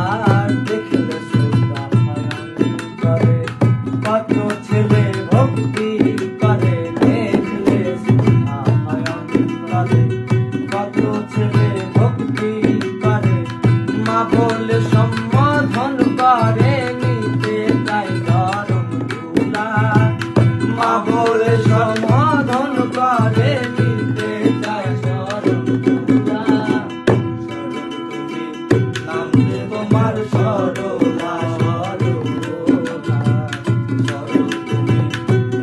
আর দেখলে শ্রদ্ধা ভয়ঙ্করে কত ছেলে ভক্তি করে, দেখলে শ্রদ্ধা ভয়ঙ্করে কত ছেলে ভক্তি করে, মা বলে সম্বোধন করে নিতে চাই চরণ ধুলা, মা বলে সম্বোধন করে নিতে চাই চরণ ধুলা। নাম দে তোমার সরলা সরলা, সরল তুমি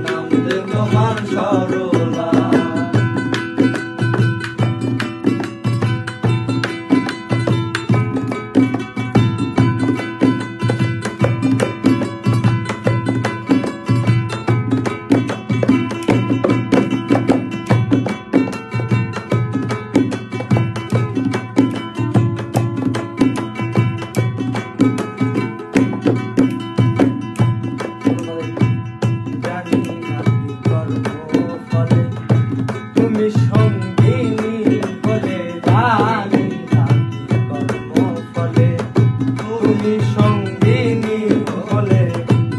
নাম দে তোমার সরলা। তুমি সঙ্গিনী বলে জানি না কি কর্ম ফলে, তুমি সঙ্গিনী বলে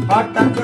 হঠাৎ